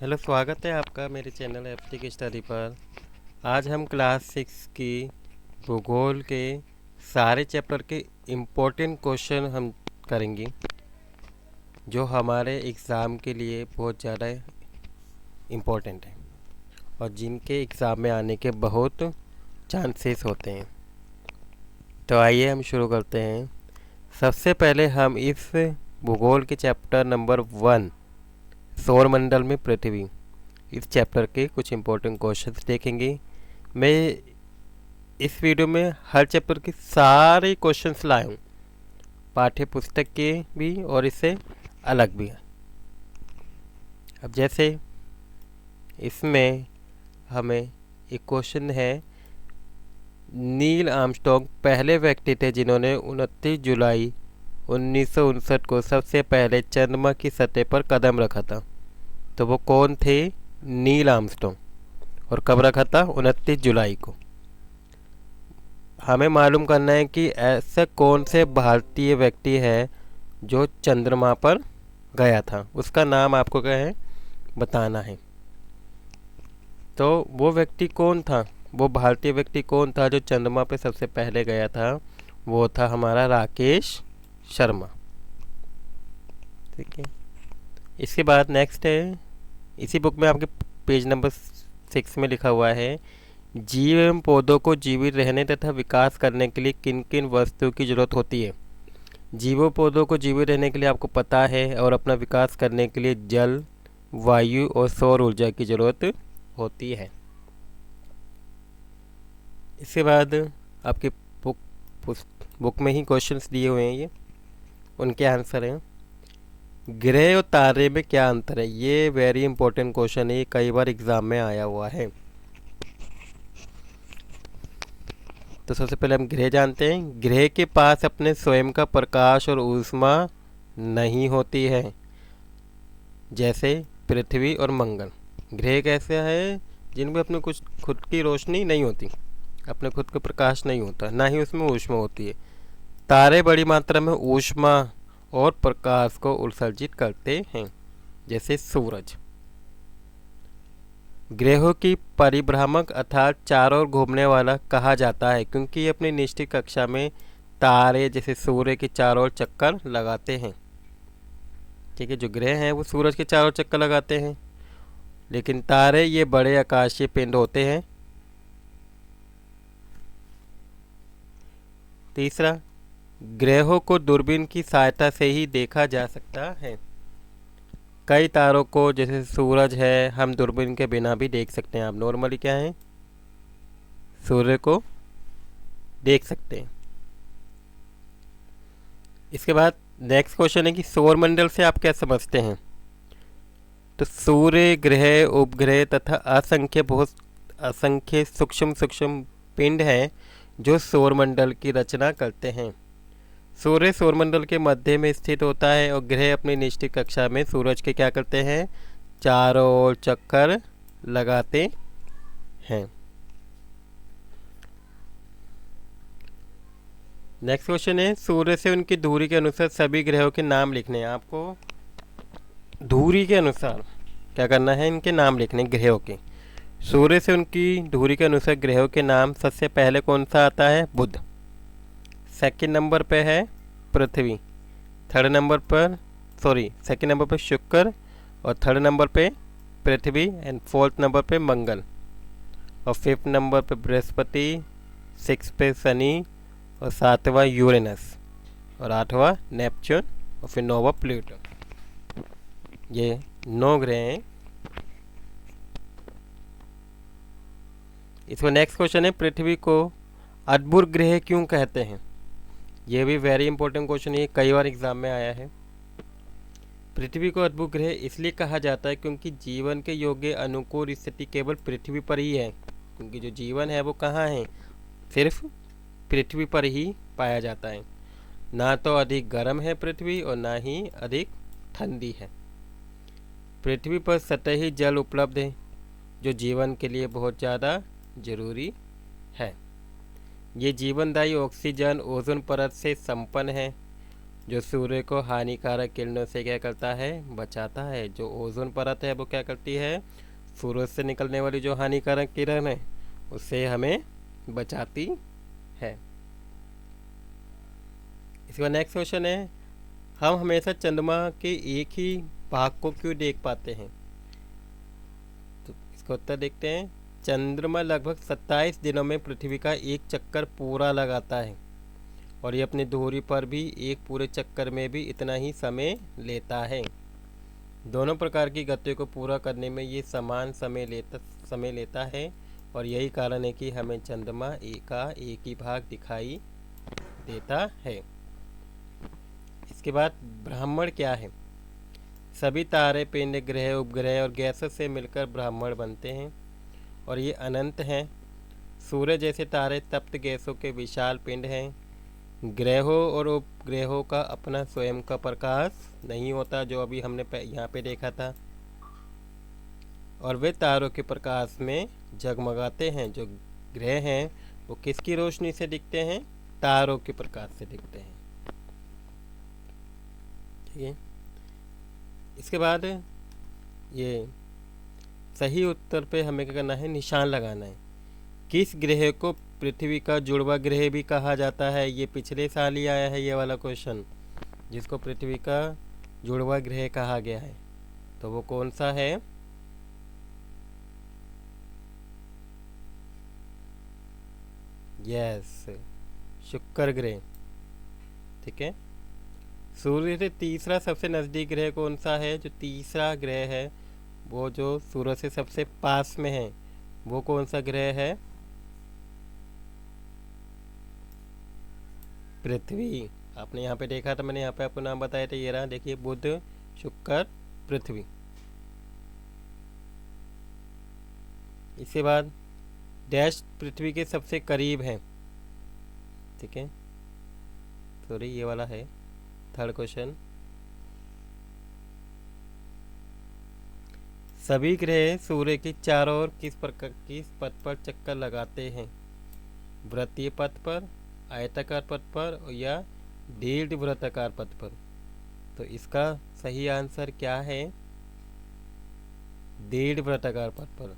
Hello, स्वागत है आपका मेरे चैनल एप्टिक स्टडी पर। आज हम क्लास 6 की भूगोल के सारे चैप्टर के इम्पोर्टेंट क्वेश्चन हम करेंगे, जो हमारे एग्ज़ाम के लिए बहुत ज़्यादा इम्पोर्टेंट है और जिनके एग्ज़ाम में आने के बहुत चांसेस होते हैं। तो आइए हम शुरू करते हैं। सबसे पहले हम इस भूगोल के चैप्टर नंबर 1 सौरमंडल में पृथ्वी, इस चैप्टर के कुछ इम्पोर्टेंट क्वेश्चंस देखेंगे। मैं इस वीडियो में हर चैप्टर के सारे क्वेश्चंस लाया हूँ, पाठ्य पुस्तक के भी और इससे अलग भी। अब जैसे इसमें हमें एक क्वेश्चन है, नील आर्मस्ट्रॉन्ग पहले व्यक्ति थे जिन्होंने 29 जुलाई 1959 को सबसे पहले चंद्रमा की सतह पर कदम रखा था। तो वो कौन थे? Neil Armstrong. और कब रखा था? 29 जुलाई को। हमें मालूम करना है कि ऐसा कौन से भारतीय व्यक्ति है जो चंद्रमा पर गया था, उसका नाम आपको क्या है बताना है। तो वो व्यक्ति कौन था, वो भारतीय व्यक्ति कौन था जो चंद्रमा पर सबसे पहले गया था? वो था हमारा राकेश शर्मा। ठीक है। इसके बाद नेक्स्ट है, इसी बुक में आपके पेज नंबर 6 में लिखा हुआ है, जीव एवं पौधों को जीवित रहने तथा विकास करने के लिए किन किन वस्तुओं की जरूरत होती है? जीवों पौधों को जीवित रहने के लिए आपको पता है और अपना विकास करने के लिए जल, वायु और सौर ऊर्जा की जरूरत होती है। इसके बाद आपके बुक में ही क्वेश्चंस दिए हुए हैं, ये उनके आंसर हैं। ग्रह और तारे में क्या अंतर है? ये वेरी इंपॉर्टेंट क्वेश्चन है, कई बार एग्जाम में आया हुआ है। तो सबसे पहले हम ग्रह जानते हैं। ग्रह के पास अपने स्वयं का प्रकाश और ऊष्मा नहीं होती है, जैसे पृथ्वी और मंगल। ग्रह कैसे है? जिनमें अपने कुछ खुद की रोशनी नहीं होती, अपने खुद का प्रकाश नहीं होता, ना ही उसमें ऊष्मा होती है। तारे बड़ी मात्रा में ऊष्मा और प्रकाश को उत्सर्जित करते हैं, जैसे सूरज। ग्रहों की परिभ्रामक अर्थात चारों ओर घूमने वाला कहा जाता है, क्योंकि ये अपनी निश्चित कक्षा में तारे जैसे सूर्य के चारों ओर चक्कर लगाते हैं। ठीक है, जो ग्रह हैं वो सूरज के चारों ओर चक्कर लगाते हैं, लेकिन तारे ये बड़े आकाशीय पिंड होते हैं। तीसरा, ग्रहों को दूरबीन की सहायता से ही देखा जा सकता है। कई तारों को जैसे सूरज है हम दूरबीन के बिना भी देख सकते हैं। आप नॉर्मली क्या है, सूर्य को देख सकते हैं। इसके बाद नेक्स्ट क्वेश्चन है कि सौरमंडल से आप क्या समझते हैं? तो सूर्य, ग्रह, उपग्रह तथा असंख्य सूक्ष्म सूक्ष्म पिंड हैं जो सौरमंडल की रचना करते हैं। सूर्य सौरमंडल के मध्य में स्थित होता है और ग्रह अपनी निश्चित कक्षा में सूरज के क्या करते हैं? चारों ओर चक्कर लगाते हैं। नेक्स्ट क्वेश्चन है, सूर्य से उनकी दूरी के अनुसार सभी ग्रहों के नाम लिखने हैं। आपको दूरी के अनुसार क्या करना है? इनके नाम लिखने, ग्रहों के। सूर्य से उनकी दूरी के अनुसार ग्रहों के नाम, सबसे पहले कौन सा आता है? बुध। सेकंड नंबर पे है पृथ्वी, थर्ड नंबर पर सेकंड नंबर पे शुक्र और थर्ड नंबर पे पृथ्वी एंड फोर्थ नंबर पे मंगल और फिफ्थ नंबर पे बृहस्पति, सिक्स पे शनि और सातवां यूरेनस और आठवां नेपच्यून और फिर नौवां प्लूटो। ये 9 ग्रह हैं। इसमें नेक्स्ट क्वेश्चन है, पृथ्वी को अद्भुत ग्रह क्यों कहते हैं? ये भी वेरी इंपॉर्टेंट क्वेश्चन है, कई बार एग्जाम में आया है। पृथ्वी को अद्भुत ग्रह इसलिए कहा जाता है क्योंकि जीवन के योग्य अनुकूल स्थिति केवल पृथ्वी पर ही है। क्योंकि जो जीवन है वो कहाँ है? सिर्फ पृथ्वी पर ही पाया जाता है। ना तो अधिक गर्म है पृथ्वी और ना ही अधिक ठंडी है। पृथ्वी पर सतही जल उपलब्ध है, जो जीवन के लिए बहुत ज़्यादा जरूरी है। ये जीवनदायी ऑक्सीजन ओजोन परत से संपन्न है जो सूर्य को हानिकारक किरणों से क्या करता है, बचाता है। जो ओजोन परत है वो क्या करती है, सूरज से निकलने वाली जो हानिकारक किरण है उससे हमें बचाती है। इसके बाद नेक्स्ट क्वेश्चन है, हम हमेशा चंद्रमा के एक ही भाग को क्यों देख पाते हैं? तो इसका उत्तर देखते हैं। चंद्रमा लगभग 27 दिनों में पृथ्वी का एक चक्कर पूरा लगाता है और ये अपनी धुरी पर भी एक पूरे चक्कर में भी इतना ही समय लेता है। दोनों प्रकार की गतियों को पूरा करने में ये समान समय लेता है और यही कारण है कि हमें चंद्रमा का एक ही भाग दिखाई देता है। इसके बाद ब्रह्मांड क्या है? सभी तारे, पिंड, ग्रह, उपग्रह और गैसों से मिलकर ब्रह्मांड बनते हैं और ये अनंत हैं। सूर्य जैसे तारे तप्त गैसों के विशाल पिंड हैं। ग्रहों और उपग्रहों का अपना स्वयं का प्रकाश नहीं होता, जो अभी हमने यहाँ पे देखा था, और वे तारों के प्रकाश में जगमगाते हैं। जो ग्रह हैं वो किसकी रोशनी से दिखते हैं? तारों के प्रकाश से दिखते हैं। ठीक है। इसके बाद ये सही उत्तर पे हमें क्या करना है, निशान लगाना है। किस ग्रह को पृथ्वी का जुड़वा ग्रह भी कहा जाता है? ये पिछले साल ही आया है ये वाला क्वेश्चन, जिसको पृथ्वी का जुड़वा ग्रह कहा गया है। तो वो कौन सा है? यस, शुक्र ग्रह। ठीक है। सूर्य से तीसरा सबसे नज़दीक ग्रह कौन सा है? जो तीसरा ग्रह है वो जो सूर्य से सबसे पास में है वो कौन सा ग्रह है? पृथ्वी। आपने यहाँ पे देखा था, मैंने यहाँ पे आपको नाम बताया था, ये रहा, देखिए, बुध, शुक्र, पृथ्वी। इसके बाद डैश पृथ्वी के सबसे करीब है। ठीक है, सॉरी ये वाला है थर्ड क्वेश्चन। सभी ग्रह सूर्य के चारों ओर किस पथ पर चक्कर लगाते हैं? वृत्तीय पथ पर, आयताकार पथ पर या दीर्घ वृत्ताकार पथ पर? तो इसका सही आंसर क्या है? दीर्घ वृत्ताकार पथ पर।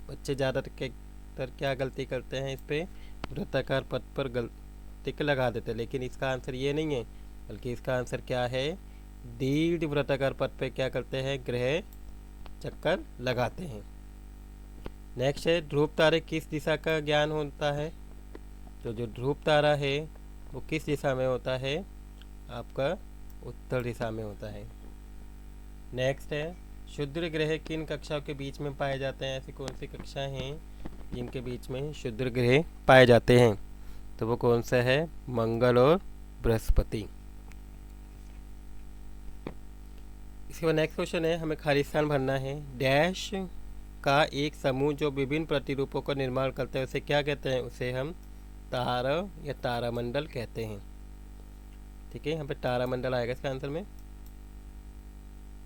बच्चे ज़्यादातर क्या गलती करते हैं, इस पे वृत्ताकार पथ पर टिक लगा देते हैं, लेकिन इसका आंसर ये नहीं है, बल्कि इसका आंसर क्या है? दीर्घ वृत्ताकार पथ पे क्या करते हैं, ग्रह चक्कर लगाते हैं। नेक्स्ट है, ध्रुव तारे किस दिशा का ज्ञान होता है? तो जो ध्रुव तारा है वो किस दिशा में होता है? आपका उत्तर दिशा में होता है। नेक्स्ट है, क्षुद्र ग्रह किन कक्षाओं के बीच में पाए जाते हैं? ऐसी कौन सी कक्षाएं हैं जिनके बीच में क्षुद्र ग्रह पाए जाते हैं? तो वो कौन सा है? मंगल और बृहस्पति। इसके बाद नेक्स्ट क्वेश्चन है, हमें खाली स्थान भरना है। डैश का एक समूह जो विभिन्न प्रतिरूपों का निर्माण करते हैं उसे क्या कहते हैं? उसे हम तारा या तारामंडल कहते हैं। ठीक है, यहाँ पे तारामंडल आएगा इसका आंसर में।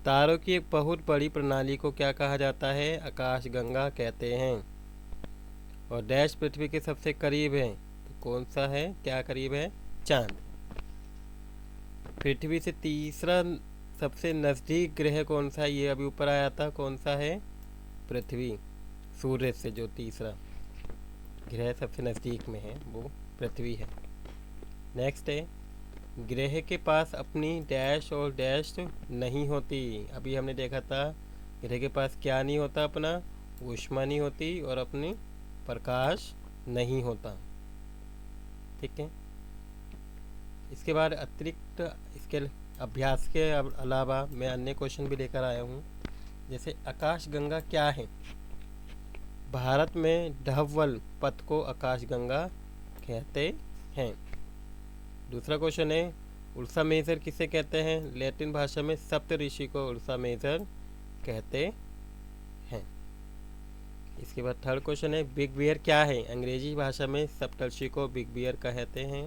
तारों की एक बहुत बड़ी प्रणाली को क्या कहा जाता है? आकाशगंगा कहते हैं। और डैश पृथ्वी के सबसे करीब है, तो कौन सा है, क्या करीब है? चांद। पृथ्वी से तीसरा सबसे नज़दीक ग्रह कौन सा है? ये अभी ऊपर आया था, कौन सा है? पृथ्वी। सूर्य से जो तीसरा ग्रह सबसे नज़दीक में है वो पृथ्वी है। नेक्स्ट है, ग्रह के पास अपनी डैश और डैश नहीं होती। अभी हमने देखा था ग्रह के पास क्या नहीं होता? अपना ऊष्मा नहीं होती और अपनी प्रकाश नहीं होता। ठीक है। इसके बाद अतिरिक्त इसके अभ्यास के अलावा मैं अन्य क्वेश्चन भी लेकर आया हूँ। जैसे आकाशगंगा क्या है? भारत में धवल पथ को आकाशगंगा कहते हैं। दूसरा क्वेश्चन है, उर्सा मेजर किसे कहते हैं? लैटिन भाषा में सप्तऋषि को उर्सा मेजर कहते हैं। इसके बाद थर्ड क्वेश्चन है, बिग बियर क्या है? अंग्रेजी भाषा में सप्तऋषि को बिग बियर कहते हैं।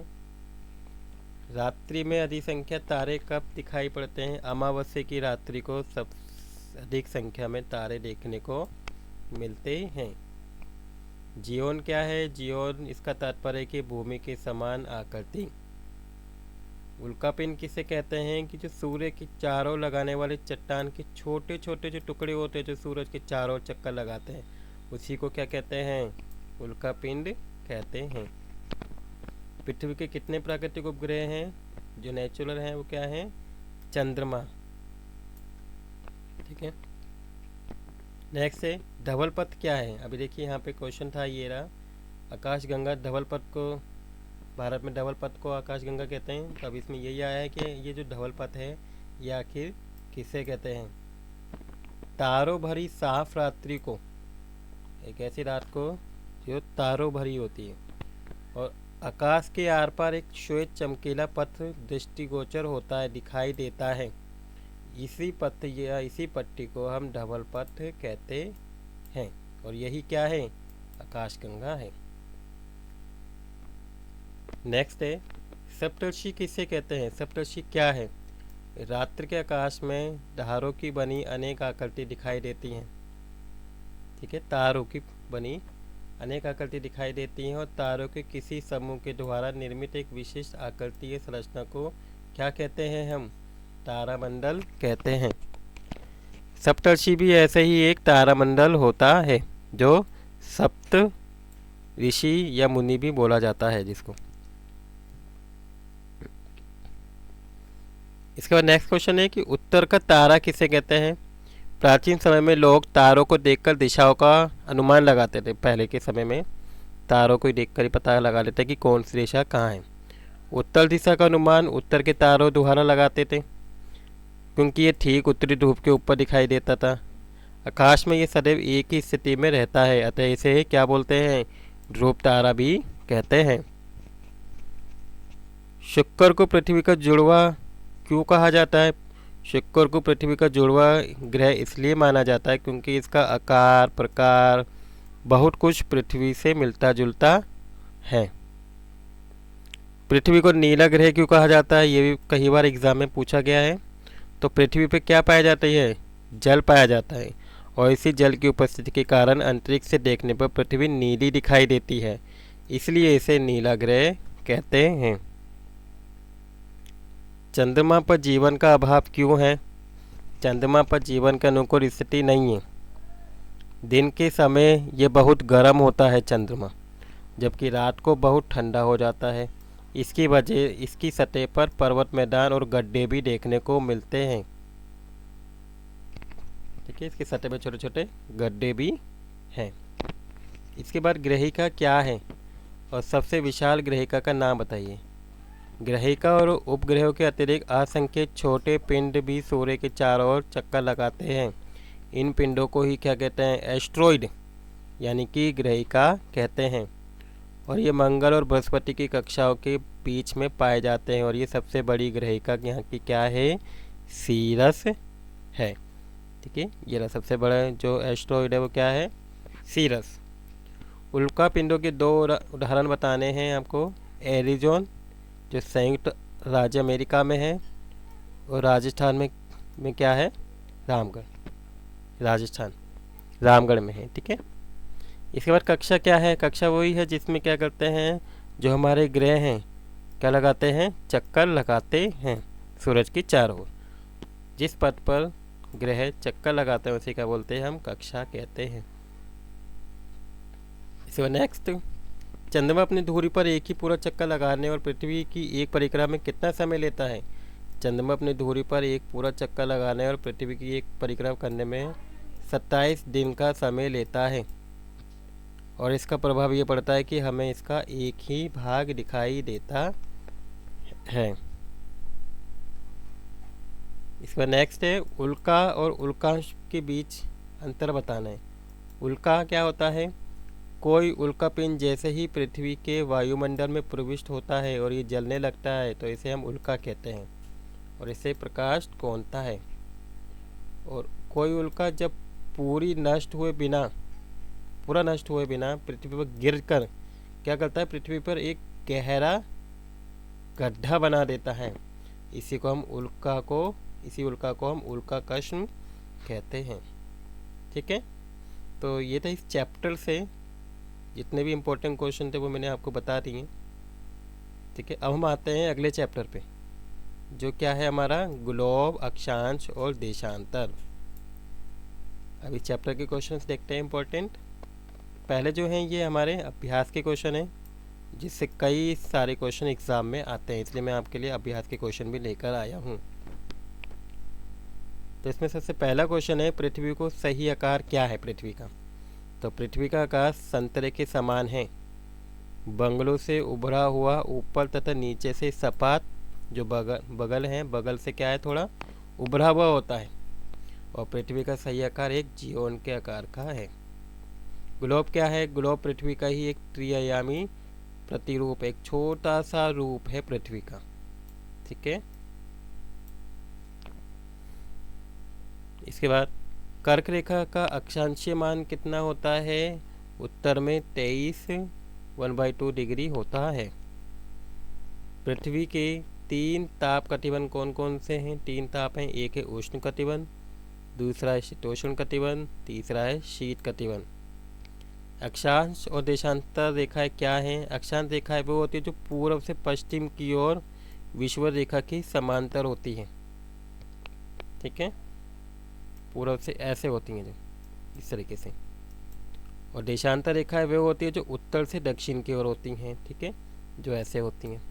रात्रि में अधिसंख्या तारे कब दिखाई पड़ते हैं? अमावस्या की रात्रि को सब अधिक संख्या में तारे देखने को मिलते हैं। जियोन क्या है? जियोन इसका तात्पर्य है कि भूमि के समान आकृति। उल्कापिंड किसे कहते हैं कि जो सूर्य के चारों लगाने वाले चट्टान के छोटे छोटे जो टुकड़े होते हैं जो सूरज के चारों चक्कर लगाते हैं, उसी को क्या कहते हैं? उल्कापिंड कहते हैं। पृथ्वी के कितने प्राकृतिक उपग्रह हैं? जो नेचुरल हैं वो क्या हैं? चंद्रमा। ठीक है। नेक्स्ट है धवल पथ क्या है? अभी देखिए यहाँ पे क्वेश्चन था, ये रहा आकाशगंगा धवल पथ को, भारत में धवल पथ को आकाशगंगा कहते हैं। तो अब इसमें यही आया है कि ये जो धवल पथ है ये आखिर किसे कहते हैं? तारों भरी साफ रात्रि को, एक ऐसी रात को जो तारों भरी होती है और आकाश के आर पार एक श्वेत चमकीला पथ दृष्टिगोचर होता है, दिखाई देता है, इसी पथ या इसी पट्टी को हम धवल पथ कहते हैं। और यही क्या है? आकाशगंगा है। नेक्स्ट है सप्तर्षि किसे कहते हैं? सप्तर्षि क्या है? रात्रि के आकाश में तारों की बनी अनेक आकृति दिखाई देती हैं। ठीक है, तारों की बनी अनेक आकृति दिखाई देती हैं और तारों के किसी समूह के द्वारा निर्मित एक विशिष्ट आकृतीय संरचना को क्या कहते हैं हम? तारामंडल कहते हैं। सप्तर्षि भी ऐसे ही एक तारामंडल होता है जो सप्त ऋषि या मुनि भी बोला जाता है जिसको। इसके बाद नेक्स्ट क्वेश्चन है कि उत्तर का तारा किसे कहते हैं? प्राचीन समय में लोग तारों को देखकर दिशाओं का अनुमान लगाते थे। पहले के समय में तारों को देखकर ही पता लगा लेते कि कौन सी दिशा कहाँ है। उत्तर दिशा का अनुमान उत्तर के तारों द्वारा लगाते थे क्योंकि ये ठीक उत्तरी ध्रुव के ऊपर दिखाई देता था। आकाश में ये सदैव एक ही स्थिति में रहता है, अतः इसे क्या बोलते हैं? ध्रुव तारा भी कहते हैं। शुक्र को पृथ्वी का जुड़वा क्यों कहा जाता है? शुक्र को पृथ्वी का जुड़वा ग्रह इसलिए माना जाता है क्योंकि इसका आकार प्रकार बहुत कुछ पृथ्वी से मिलता जुलता है। पृथ्वी को नीला ग्रह क्यों कहा जाता है? ये भी कई बार एग्जाम में पूछा गया है। तो पृथ्वी पर क्या पाया जाता है? जल पाया जाता है और इसी जल की उपस्थिति के कारण अंतरिक्ष से देखने पर पृथ्वी नीली दिखाई देती है, इसलिए इसे नीला ग्रह कहते हैं। चंद्रमा पर जीवन का अभाव क्यों है? चंद्रमा पर जीवन के अनुकूल स्थिति नहीं है। दिन के समय ये बहुत गर्म होता है चंद्रमा, जबकि रात को बहुत ठंडा हो जाता है। इसकी वजह इसकी सतह पर पर्वत मैदान और गड्ढे भी देखने को मिलते हैं। ठीक है, इसकी सतह पर छोटे छोटे गड्ढे भी हैं। इसके बाद ग्रहिका क्या है और सबसे विशाल ग्रहिका का नाम बताइए। ग्रहिका और उपग्रहों के अतिरिक्त असंख्य छोटे पिंड भी सूर्य के चारों ओर चक्कर लगाते हैं। इन पिंडों को ही क्या कहते हैं? एस्ट्रॉइड यानी कि ग्रहिका कहते हैं। और ये मंगल और बृहस्पति की कक्षाओं के बीच में पाए जाते हैं। और ये सबसे बड़ी ग्रहिका यहाँ की क्या है? सीरस है। ठीक है, ये रहा सबसे बड़ा जो एस्ट्रॉइड है वो क्या है? सीरस। उल्का पिंडों के दो उदाहरण बताने हैं आपको। एरिजोन जो संयुक्त राज्य अमेरिका में है और राजस्थान में क्या है? रामगढ़, राजस्थान रामगढ़ में है। ठीक है, इसके बाद कक्षा क्या है? कक्षा वही है जिसमें क्या करते हैं? जो हमारे ग्रह हैं क्या लगाते हैं? चक्कर लगाते हैं सूरज की चारों ओर। जिस पथ पर ग्रह चक्कर लगाते हैं उसे क्या बोलते हैं? हम कक्षा कहते हैं। इसके बाद नेक्स्ट, चंद्रमा अपनी धुरी पर एक ही पूरा चक्कर लगाने और पृथ्वी की एक परिक्रमा में कितना समय लेता है? चंद्रमा अपनी धुरी पर एक पूरा चक्कर लगाने और पृथ्वी की एक परिक्रमा करने में 27 दिन का समय लेता है। और इसका प्रभाव ये पड़ता है कि हमें इसका एक ही भाग दिखाई देता है। इसका नेक्स्ट है उल्का और उल्कांश के बीच अंतर बताना है। उल्का क्या होता है? कोई उल्कापिंड जैसे ही पृथ्वी के वायुमंडल में प्रविष्ट होता है और ये जलने लगता है तो इसे हम उल्का कहते हैं और इसे प्रकाश कौनता है। और कोई उल्का जब पूरा नष्ट हुए बिना पृथ्वी पर गिरकर क्या करता है? पृथ्वी पर एक गहरा गड्ढा बना देता है। इसी उल्का को हम उल्काकर्षण कहते हैं। ठीक है, तो ये था इस चैप्टर से जितने भी इम्पोर्टेंट क्वेश्चन थे वो मैंने आपको बता दिए। ठीक है, अब हम आते हैं अगले चैप्टर पे। जो क्या है हमारा ग्लोब, अक्षांश और देशांतर। अभी चैप्टर के क्वेश्चंस देखते हैं इंपॉर्टेंट। पहले जो हैं ये हमारे अभ्यास के क्वेश्चन हैं, जिससे कई सारे क्वेश्चन एग्जाम में आते हैं, इसलिए मैं आपके लिए अभ्यास के क्वेश्चन भी लेकर आया हूँ। तो इसमें सबसे पहला क्वेश्चन है, पृथ्वी को सही आकार क्या है पृथ्वी का। तो पृथ्वी का आकार संतरे के समान है, बंगलों से उभरा हुआ, ऊपर तथा नीचे से सपाट, जो बगल है, बगल से क्या है थोड़ा उभरा हुआ होता है। और पृथ्वी का सही आकार एक जीवन के आकार का है। ग्लोब क्या है, ग्लोब पृथ्वी का ही एक त्रिआयामी प्रतिरूप, एक छोटा सा रूप है पृथ्वी का। ठीक है। इसके बाद कर्क रेखा का अक्षांशीय मान कितना होता है, उत्तर में 23 डिग्री होता है। पृथ्वी के 3 ताप कटिबंध कौन कौन से हैं, 3 ताप हैं, एक है उष्ण कटिबंध, दूसरा है शीतोष्ण कटिबंध, तीसरा है शीत कटिबंध। अक्षांश और देशांतर रेखाएं क्या हैं, अक्षांश रेखाएं वो होती है जो पूर्व से पश्चिम की ओर विषुवत रेखा की समांतर होती है। ठीक है, पूर्व से ऐसे होती हैं जो इस तरीके से। और देशांतर रेखाएं वे होती है जो उत्तर से दक्षिण की ओर होती हैं। ठीक है, जो ऐसे होती हैं,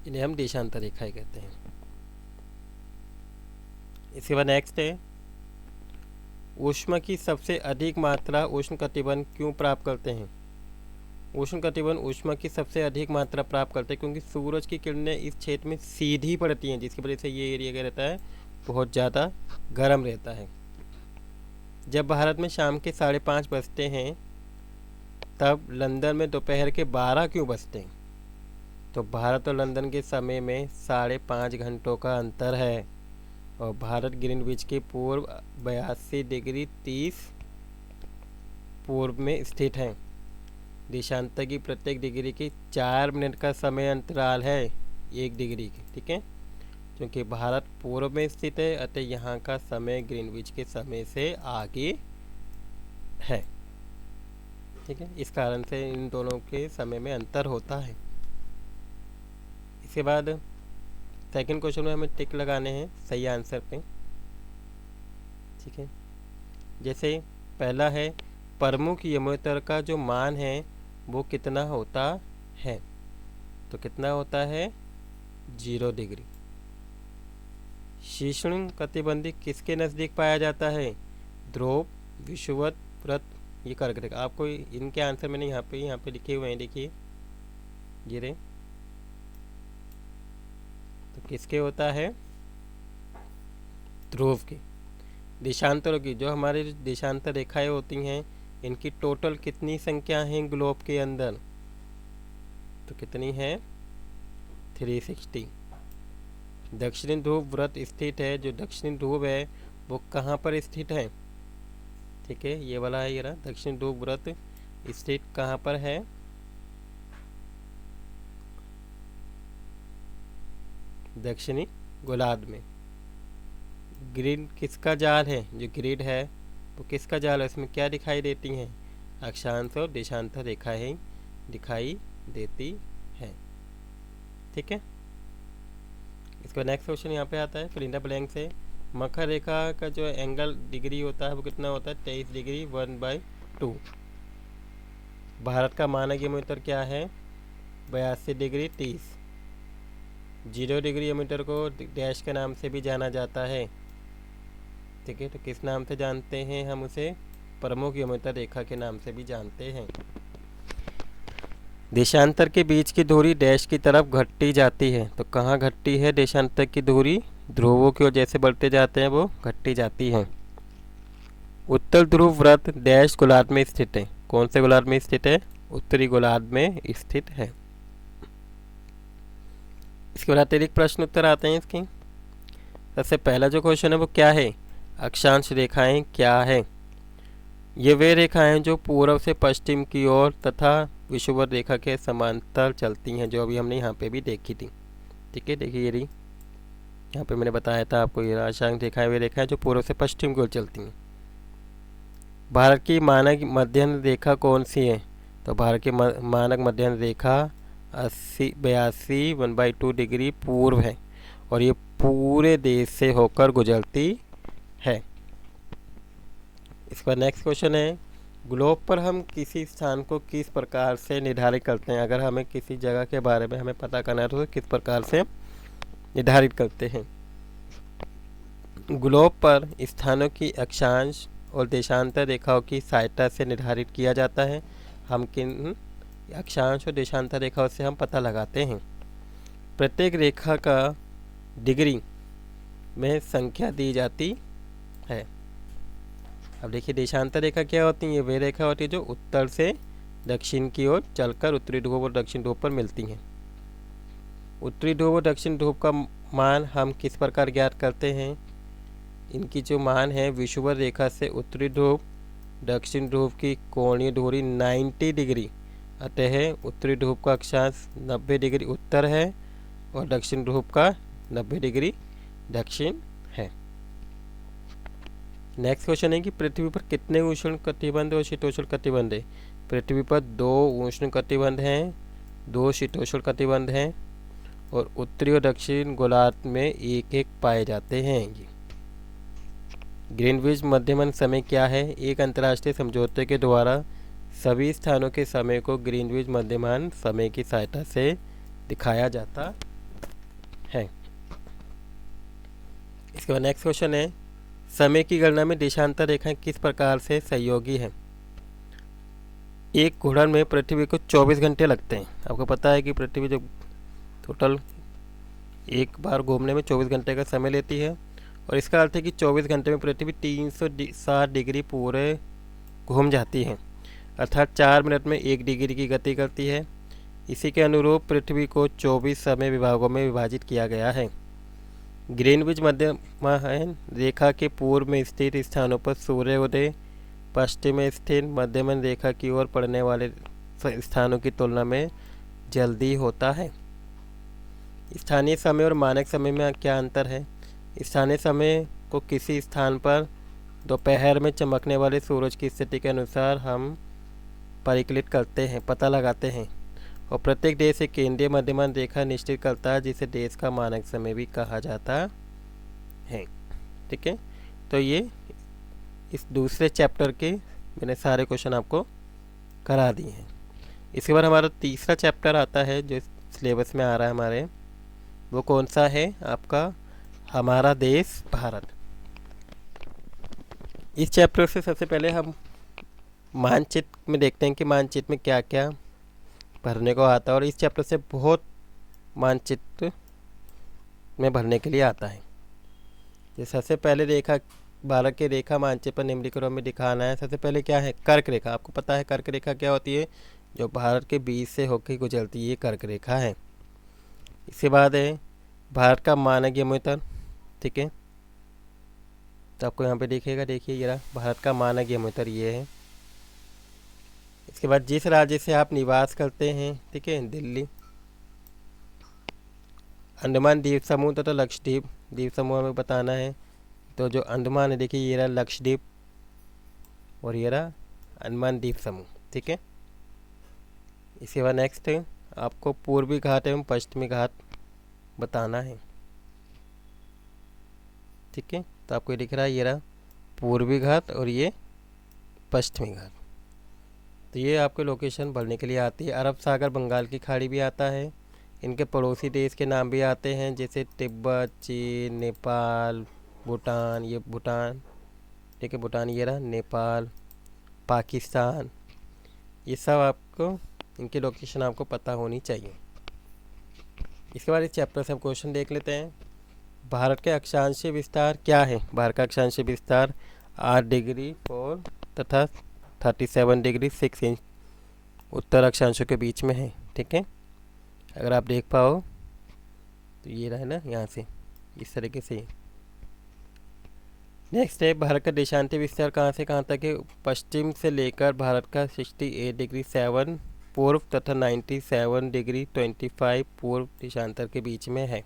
इन्हें हम देशांतर रेखाएं कहते हैं। इसके बाद नेक्स्ट है, ऊष्मा की सबसे अधिक मात्रा उष्ण कटिबंध क्यों प्राप्त करते हैं। उष्ण कटिबंध ऊष्मा की सबसे अधिक मात्रा प्राप्त करते हैं क्योंकि सूरज की किरणें इस क्षेत्र में सीधी पड़ती हैं, जिसकी वजह से ये एरिया क्या रहता है, बहुत ज़्यादा गर्म रहता है। जब भारत में शाम के 5:30 बजते हैं, तब लंदन में दोपहर के 12 क्यों बजते हैं। तो भारत और लंदन के समय में 5.5 घंटों का अंतर है, और भारत ग्रीनविच के पूर्व 82 डिग्री 30 पूर्व में स्थित है। देशांतर की प्रत्येक डिग्री की 4 मिनट का समय अंतराल है 1 डिग्री की। ठीक है, क्योंकि भारत पूर्व में स्थित है, अतः यहाँ का समय ग्रीनविच के समय से आगे है। ठीक है, इस कारण से इन दोनों के समय में अंतर होता है। इसके बाद सेकंड क्वेश्चन में हमें टिक लगाने हैं सही आंसर पे। ठीक है, जैसे पहला है, प्रमुख यमोत्तर का जो मान है वो कितना होता है। तो कितना होता है, 0 डिग्री। शीर्षण कटिबंधी किसके नज़दीक पाया जाता है, ध्रुव, विषुवत, व्रत, ये कर्क रेखा। आपको इनके आंसर मैंने यहाँ पे लिखे हुए हैं, देखिए ये रहे। तो किसके होता है, ध्रुव के। देशांतरों की, जो हमारे देशांतर रेखाएं होती हैं, इनकी टोटल कितनी संख्या है ग्लोब के अंदर, तो कितनी है, 360। दक्षिणी ध्रुव व्रत स्थित है, जो दक्षिणी ध्रुव है वो कहाँ पर स्थित है। ठीक है, ये वाला है, ये रहा दक्षिणी ध्रुव व्रत स्थित कहाँ पर है, दक्षिणी गोलार्ध में। ग्रिड किसका जाल है, जो ग्रिड है वो किसका जाल है, इसमें क्या दिखाई देती हैं, अक्षांश और देशांतर रेखाएं दिखाई देती है। ठीक है, इसका नेक्स्ट क्वेश्चन यहाँ पे आता है, फिल इन द ब्लैंक से। मकर रेखा का जो एंगल डिग्री होता है वो कितना होता है, 23 डिग्री 1/2। भारत का मानक यमोत्तर क्या है, 82 डिग्री 30। 0 डिग्री यमोत्तर को डैश के नाम से भी जाना जाता है। ठीक है, तो किस नाम से जानते हैं हम उसे, प्रमुख यमोत्तर रेखा के नाम से भी जानते हैं। देशांतर के बीच की दूरी डैश की तरफ घटती जाती है, तो कहाँ घटती है देशांतर की दूरी, ध्रुवों की ओर जैसे बढ़ते जाते हैं वो घटती जाती है। उत्तर ध्रुव व्रत डैश गोलार्ध में स्थित है, कौन से गोलार्ध में स्थित है, उत्तरी गोलार्ध में स्थित है। इसके बाद अतिरिक्त प्रश्न उत्तर आते हैं इसके। सबसे पहला जो क्वेश्चन है वो क्या है, अक्षांश रेखाएं क्या है। ये वे रेखाएं जो पूर्व से पश्चिम की ओर तथा विषुवत रेखा के समांतर चलती हैं, जो अभी हमने यहाँ पे भी देखी थी। ठीक है, देखिए ये रही, यहाँ पे मैंने बताया था आपको, ये अक्षांश रेखाएं वे रेखाएं जो पूर्व से पश्चिम की ओर चलती हैं। भारत की मानक मध्यम रेखा कौन सी है, तो भारत की मानक मध्यम रेखा 82 1/2 डिग्री पूर्व है और ये पूरे देश से होकर गुजरती है। इसका नेक्स्ट क्वेश्चन है, ग्लोब पर हम किसी स्थान को किस प्रकार से निर्धारित करते हैं। अगर हमें किसी जगह के बारे में हमें पता करना है तो किस प्रकार से निर्धारित करते हैं। ग्लोब पर स्थानों की अक्षांश और देशांतर रेखाओं की सहायता से निर्धारित किया जाता है। हम किन अक्षांश और देशांतर रेखाओं से हम पता लगाते हैं। प्रत्येक रेखा का डिग्री में संख्या दी जाती है। अब देखिए देशांतर रेखा क्या होती है। वे रेखा होती है जो उत्तर से दक्षिण की ओर चलकर उत्तरी ध्रुव और दक्षिण ध्रुव पर मिलती हैं। उत्तरी ध्रुव और दक्षिण ध्रुव का मान हम किस प्रकार ज्ञात करते हैं। इनकी जो मान है, विषुवत रेखा से उत्तरी ध्रुव दक्षिण ध्रुव की कोणीय दूरी 90 डिग्री, अतः उत्तरी ध्रुव का अक्षांश 90 डिग्री उत्तर है और दक्षिण ध्रुव का 90 डिग्री दक्षिण है। नेक्स्ट क्वेश्चन है कि पृथ्वी पर कितने उष्ण कटिबंध और शीतोष्ण कटिबंध है। पृथ्वी पर 2 उष्ण कटिबंध हैं, 2 शीतोष्ण कटिबंध हैं और उत्तरी और दक्षिण गोलार्ध में एक एक पाए जाते हैं। ग्रीनविच मध्यमन समय क्या है। एक अंतर्राष्ट्रीय समझौते के द्वारा सभी स्थानों के समय को ग्रीनविच मध्यमान समय की सहायता से दिखाया जाता है। इसके बाद नेक्स्ट क्वेश्चन है, समय की गणना में देशांतर रेखाएं किस प्रकार से सहयोगी हैं। एक घूर्णन में पृथ्वी को 24 घंटे लगते हैं। आपको पता है कि पृथ्वी जो टोटल एक बार घूमने में 24 घंटे का समय लेती है और इसका अर्थ है कि 24 घंटे में पृथ्वी 360 डिग्री पूरे घूम जाती है, अर्थात 4 मिनट में 1 डिग्री की गति करती है। इसी के अनुरूप पृथ्वी को 24 समय विभागों में विभाजित किया गया है। ग्रीनविच मध्यमान रेखा के पूर्व में स्थित स्थानों पर सूर्योदय पश्चिम में स्थित मध्यमान रेखा की ओर पड़ने वाले स्थानों की तुलना में जल्दी होता है। स्थानीय समय और मानक समय में क्या अंतर है। स्थानीय समय को किसी स्थान पर दोपहर में चमकने वाले सूरज की स्थिति के अनुसार हम परिकलित करते हैं, पता लगाते हैं और प्रत्येक देश एक केंद्रीय मध्यमान रेखा निश्चित करता है जिसे देश का मानक समय भी कहा जाता है। ठीक है, तो ये इस दूसरे चैप्टर के मैंने सारे क्वेश्चन आपको करा दिए हैं। इसके बाद हमारा तीसरा चैप्टर आता है जो सिलेबस में आ रहा है हमारे, वो कौन सा है आपका, हमारा देश भारत। इस चैप्टर से सबसे पहले हम मानचित्र में देखते हैं कि मानचित्र में क्या क्या भरने को आता है और इस चैप्टर से बहुत मानचित्र में भरने के लिए आता है। जैसे सबसे पहले रेखा भारत के रेखा मानचित्र पर निम्नलिखित में दिखाना है। सबसे पहले क्या है, कर्क रेखा। आपको पता है कर्क रेखा क्या होती है, जो भारत के बीच से होकर गुजरती है, ये कर्क रेखा है। इसके बाद है भारत का मानक यमोत्तर। ठीक है, तो आपको यहाँ पे दिखेगा, देखिए ये भारत का मानक यमोत्तर ये है। इसके बाद जिस राज्य से आप निवास करते हैं, ठीक है, दिल्ली, अंडमान द्वीप समूह तथा लक्षद्वीप द्वीप समूह हमें बताना है। तो जो अंडमान है, देखिए ये रहा लक्षद्वीप और ये रहा अंडमान द्वीप समूह। ठीक है, इसके बाद नेक्स्ट है आपको पूर्वी घाट एवं पश्चिमी घाट बताना है। ठीक है, तो आपको ये दिख रहा है, ये रहा पूर्वी घाट और ये पश्चिमी घाट। तो ये आपके लोकेशन भरने के लिए आती है। अरब सागर, बंगाल की खाड़ी भी आता है। इनके पड़ोसी देश के नाम भी आते हैं, जैसे तिब्बत, चीन, नेपाल, भूटान। ये भूटान, ठीक है, भूटान ये रहा, नेपाल, पाकिस्तान, ये सब आपको इनकी लोकेशन आपको पता होनी चाहिए। इसके बाद इस चैप्टर से हम क्वेश्चन देख लेते हैं। भारत के अक्षांशीय विस्तार क्या है। भारत का अक्षांशीय विस्तार 8 डिग्री 4 तथा 37 डिग्री 6 इंच उत्तर अक्षांशों के बीच में है। ठीक है, अगर आप देख पाओ तो ये रहा है ना, यहाँ से इस तरीके से। नेक्स्ट है भारत का देशांतर विस्तार कहाँ से कहाँ तक है। पश्चिम से लेकर भारत का 68 डिग्री 7 पूर्व तथा 97 डिग्री 25 पूर्व देशांतर के बीच में है।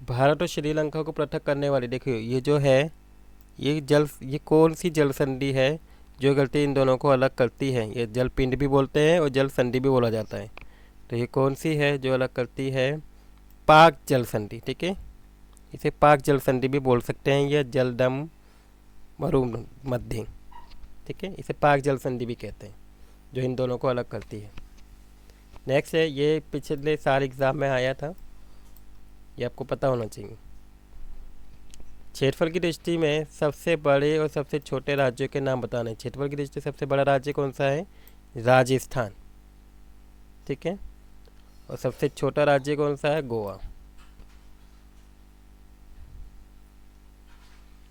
भारत और श्रीलंका को पृथक करने वाली, देखिए ये जो है ये कौन सी जल संधि है जो गलती इन दोनों को अलग करती है। ये जल पिंड भी बोलते हैं और जल संधि भी बोला जाता है। तो ये कौन सी है जो अलग करती है? पाक जल संधि। ठीक है, इसे पाक जल संधि भी बोल सकते हैं या जलदम मरुमध्य। ठीक है, इसे पाक जल संधि भी कहते हैं, जो इन दोनों को अलग करती है। नेक्स्ट है, ये पिछले साल एग्ज़ाम में आया था, ये आपको पता होना चाहिए। क्षेत्रफल की दृष्टि में सबसे बड़े और सबसे छोटे राज्यों के नाम बताने हैं। क्षेत्रफल की दृष्टि से सबसे बड़ा राज्य कौन सा है? राजस्थान। ठीक है, और सबसे छोटा राज्य कौन सा है? गोवा।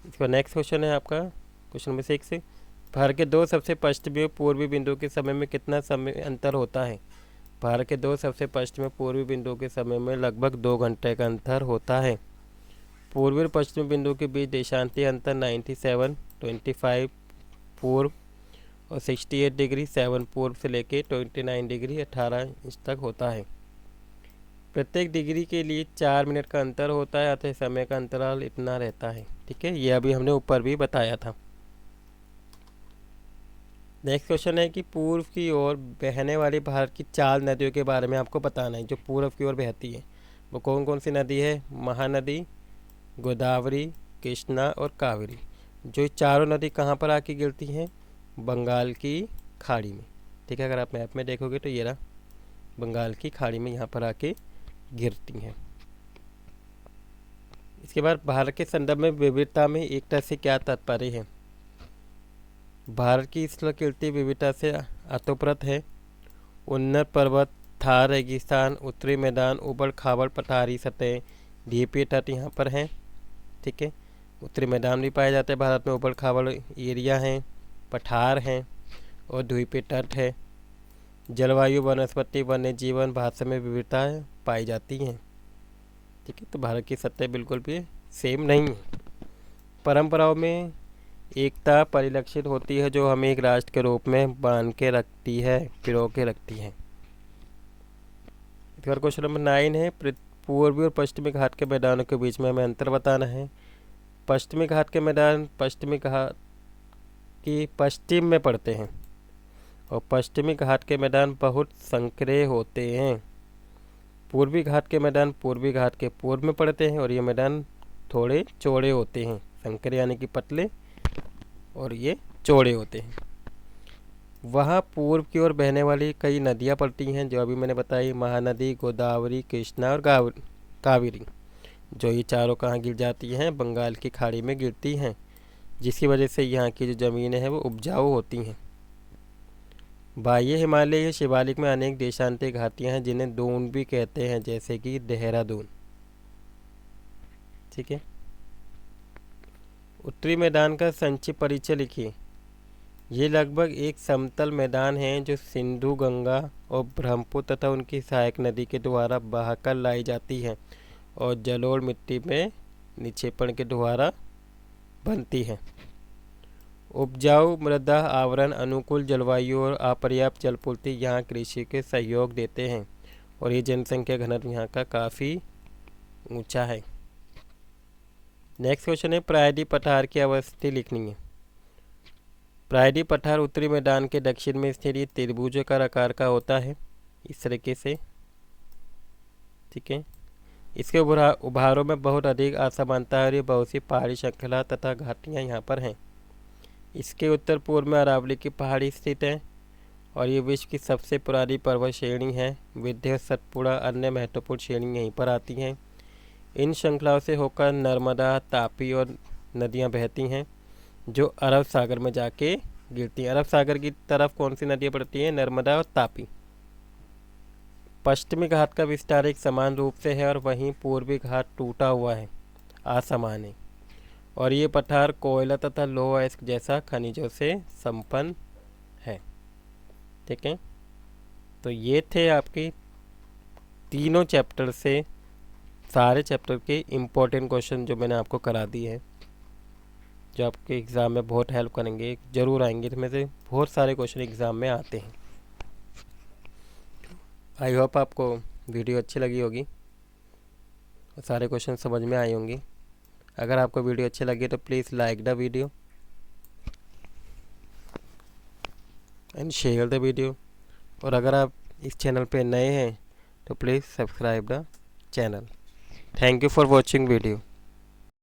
इसका नेक्स्ट क्वेश्चन है आपका क्वेश्चन नंबर 6। भारत के दो सबसे पश्चिमी और पूर्वी बिंदु के समय में कितना समय अंतर होता है? भारत के दो सबसे पश्चिमी और पूर्वी बिंदु के समय में लगभग 2 घंटे का अंतर होता है। पूर्वी और पश्चिमी बिंदु के बीच देशांतीय अंतर 97, 25 पूर्व और 68 डिग्री 7 पूर्व से लेके 29 डिग्री 18 इंच तक होता है। प्रत्येक डिग्री के लिए 4 मिनट का अंतर होता है, अतः समय का अंतराल इतना रहता है। ठीक है, ये अभी हमने ऊपर भी बताया था। नेक्स्ट क्वेश्चन है कि पूर्व की ओर बहने वाली भारत की 4 नदियों के बारे में आपको बताना है, जो पूर्व की ओर बहती है। वो कौन कौन सी नदी है? महानदी, गोदावरी, कृष्णा और कावेरी। जो चारों नदी कहाँ पर आके गिरती हैं? बंगाल की खाड़ी में। ठीक है, अगर आप मैप में देखोगे तो ये रहा बंगाल की खाड़ी में यहाँ पर आके गिरती हैं। इसके बाद भारत के संदर्भ में विविधता में एकता से क्या तात्पर्य है? भारत की स्थलकीर्ति विविधता से अतोप्रत है। उन्नत पर्वत, थार रेगिस्तान, उत्तरी मैदान, उबड़ खाबड़ पठारी सतह, ढीपी तट यहाँ पर हैं। ठीक है, उत्तरी मैदान भी पाए जाते हैं भारत में, उबड़ खाबड़ एरिया हैं, पठार हैं और द्वीपीय तट है। जलवायु, वनस्पति, वन्य जीवन, भाषा में विविधता पाई जाती हैं। ठीक है, तो भारत की सतह बिल्कुल भी सेम नहीं है। परंपराओं में एकता परिलक्षित होती है, जो हमें एक राष्ट्र के रूप में बांध के रखती है, पिरो के रखती है। इसका क्वेश्चन नंबर 9 है, पूर्वी और पश्चिमी घाट के मैदानों के बीच में हमें अंतर बताना है। पश्चिमी घाट के मैदान पश्चिमी घाट की पश्चिम में पड़ते हैं और पश्चिमी घाट के मैदान बहुत संकरे होते हैं। पूर्वी घाट के मैदान पूर्वी घाट के पूर्व में पड़ते हैं और ये मैदान थोड़े चौड़े होते हैं। संकरे यानी कि पतले और ये चौड़े होते हैं। वहाँ पूर्व की ओर बहने वाली कई नदियाँ पड़ती हैं, जो अभी मैंने बताई, महानदी, गोदावरी, कृष्णा और कावेरी। जो ये चारों कहाँ गिर जाती हैं? बंगाल की खाड़ी में गिरती हैं, जिसकी वजह से यहाँ की जो ज़मीनें हैं वो उपजाऊ होती हैं। बाह्य हिमालय शिवालिक में अनेक देशांतरीय घाटियाँ हैं, जिन्हें दून भी कहते हैं, जैसे कि देहरादून। ठीक है, उत्तरी मैदान का संक्षिप्त परिचय लिखिए। ये लगभग एक समतल मैदान है, जो सिंधु, गंगा और ब्रह्मपुत्र तथा उनकी सहायक नदी के द्वारा बहाकर लाई जाती है और जलोढ़ मिट्टी में निक्षेपण के द्वारा बनती है। उपजाऊ मृदा आवरण, अनुकूल जलवायु और अपर्याप्त जलपूर्ति यहाँ कृषि के सहयोग देते हैं और ये जनसंख्या घनत्व यहाँ का काफ़ी ऊंचा है। नेक्स्ट क्वेश्चन है, प्रायद्वीप पठार की अवस्थिति लिखनी है। प्रायद्वीप पठार उत्तरी मैदान के दक्षिण में स्थित ये त्रिभुजाकार आकार का होता है, इस तरीके से। ठीक है, इसके उभारों में बहुत अधिक असमानता है और ये बहुत सी पहाड़ी श्रृंखला तथा घाटियाँ यहाँ पर हैं। इसके उत्तर पूर्व में अरावली की पहाड़ी स्थित है और ये विश्व की सबसे पुरानी पर्वत श्रेणी है। विंध्य, सतपुड़ा अन्य महत्वपूर्ण श्रेणी यहीं पर आती हैं। इन श्रृंखलाओं से होकर नर्मदा, तापी और नदियाँ बहती हैं, जो अरब सागर में जाके गिरती हैं। अरब सागर की तरफ कौन सी नदियाँ पड़ती हैं? नर्मदा और तापी। पश्चिमी घाट का विस्तार एक समान रूप से है और वहीं पूर्वी घाट टूटा हुआ है, असमान है, और ये पठार कोयला तथा लौह अयस्क जैसा खनिजों से संपन्न है। ठीक है, तो ये थे आपके तीनों चैप्टर से सारे चैप्टर के इम्पोर्टेंट क्वेश्चन जो मैंने आपको करा दिए हैं, जो आपके एग्ज़ाम में बहुत हेल्प करेंगे, ज़रूर आएंगे। इसमें से बहुत सारे क्वेश्चन एग्ज़ाम में आते हैं। आई होप आपको वीडियो अच्छी लगी होगी और सारे क्वेश्चन समझ में आए होंगे। अगर आपको वीडियो अच्छी लगी तो please like the video and share the video. और अगर आप इस चैनल पे नए हैं तो please subscribe the channel. Thank you for watching video.